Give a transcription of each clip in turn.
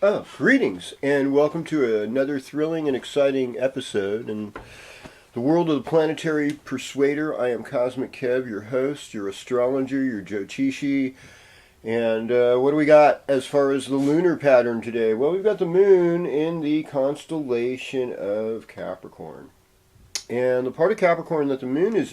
Greetings and welcome to another thrilling and exciting episode in the world of the planetary persuader. I am Cosmic Kev, your host, your astrologer, your Jyotishi. And what do we got as far as the lunar pattern today? Well, we've got the moon in the constellation of Capricorn. And the part of Capricorn that the moon is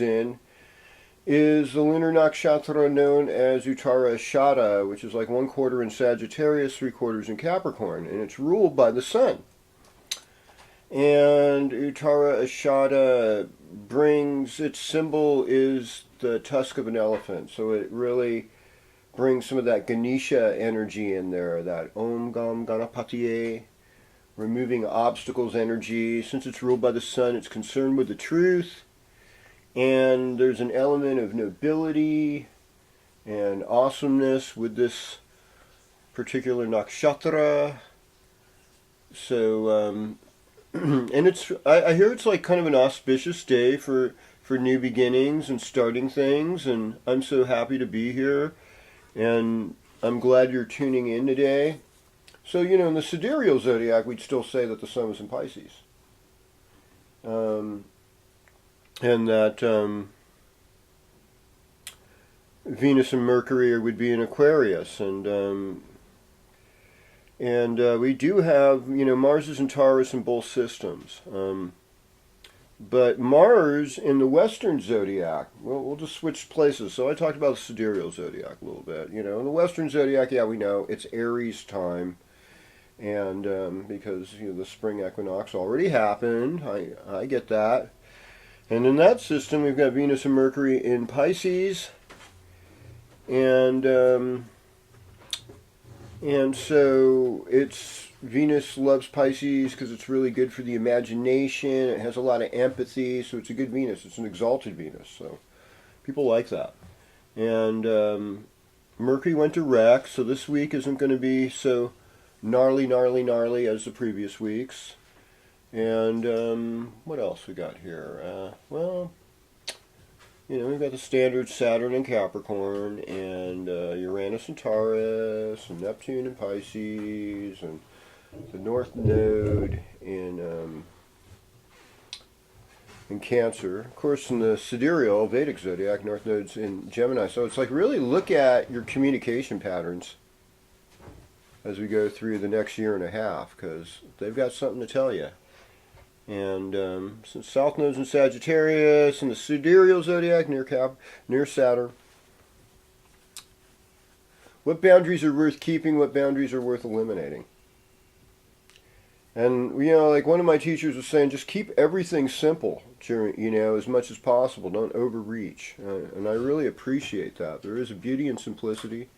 the lunar nakshatra known as Uttarashada, which is like 1/4 in Sagittarius, 3/4 in Capricorn, and it's ruled by the sun. And Uttarashada brings, its symbol is the tusk of an elephant, so it really brings some of that Ganesha energy in there, that Om Gam Ganapatiye, removing obstacles energy. Since it's ruled by the sun, it's concerned with the truth. And there's an element of nobility and awesomeness with this particular nakshatra. So, and I hear it's like kind of an auspicious day for new beginnings and starting things. And I'm so happy to be here. And I'm glad you're tuning in today. So, in the sidereal zodiac, we'd still say that the sun was in Pisces. And that Venus and Mercury would be in Aquarius, and we do have, Mars is in Taurus in both systems, but Mars in the Western zodiac. Well, we'll just switch places. So I talked about the sidereal zodiac a little bit. In the Western zodiac, yeah, we know it's Aries time, and because the spring equinox already happened, I get that. And in that system, we've got Venus and Mercury in Pisces, and so it's Venus loves Pisces because it's really good for the imagination. It has a lot of empathy, so it's a good Venus. It's an exalted Venus, so people like that. And Mercury went direct, so this week isn't going to be so gnarly as the previous weeks. And what else we got here? We've got the standard Saturn and Capricorn, and Uranus and Taurus, and Neptune and Pisces, and the North Node in Cancer. Of course, in the sidereal Vedic zodiac, North Node's in Gemini. So it's like really look at your communication patterns as we go through the next year and a half, because they've got something to tell you. And since South Node's in Sagittarius and the sidereal zodiac near Saturn, what boundaries are worth keeping? What boundaries are worth eliminating? And like one of my teachers was saying, just keep everything simple during as much as possible. Don't overreach. And I really appreciate that. There is a beauty in simplicity.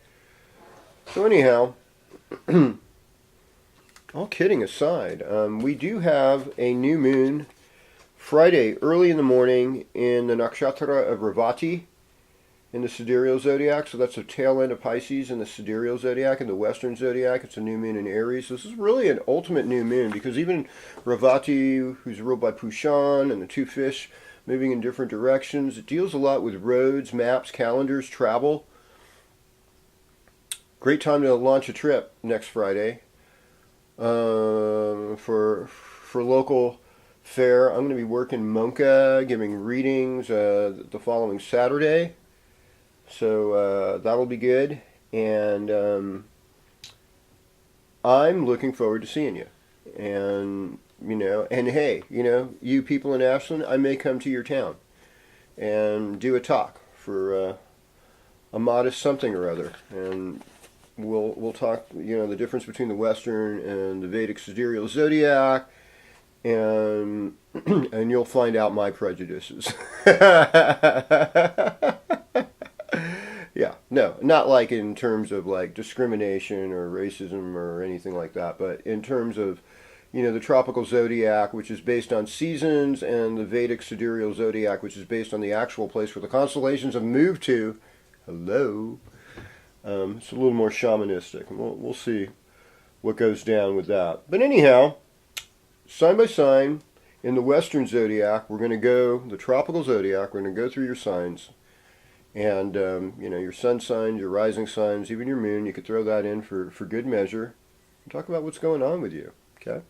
So anyhow. All kidding aside, we do have a new moon Friday early in the morning in the nakshatra of Revati in the sidereal zodiac. So that's the tail end of Pisces in the sidereal zodiac. In the western zodiac, it's a new moon in Aries. This is really an ultimate new moon because even Revati, who's ruled by Pushan, and the two fish moving in different directions, it deals a lot with roads, maps, calendars, travel. Great time to launch a trip next Friday. For local fare, I'm going to be working Monca, giving readings the following Saturday, so that'll be good, and I'm looking forward to seeing you, and hey, you people in Ashland, I may come to your town and do a talk for a modest something or other, and we'll talk, the difference between the Western and the Vedic sidereal zodiac, and you'll find out my prejudices. Yeah, no, not like in terms of like discrimination or racism or anything like that, but in terms of, the tropical zodiac, which is based on seasons, and the Vedic sidereal zodiac, which is based on the actual place where the constellations have moved to. Hello. It's a little more shamanistic. We'll see what goes down with that. But anyhow, sign by sign, in the Western zodiac, we're going to go, the tropical zodiac, we're going to go through your signs. And, your sun signs, your rising signs, even your moon, you could throw that in for good measure. Talk about what's going on with you. Okay.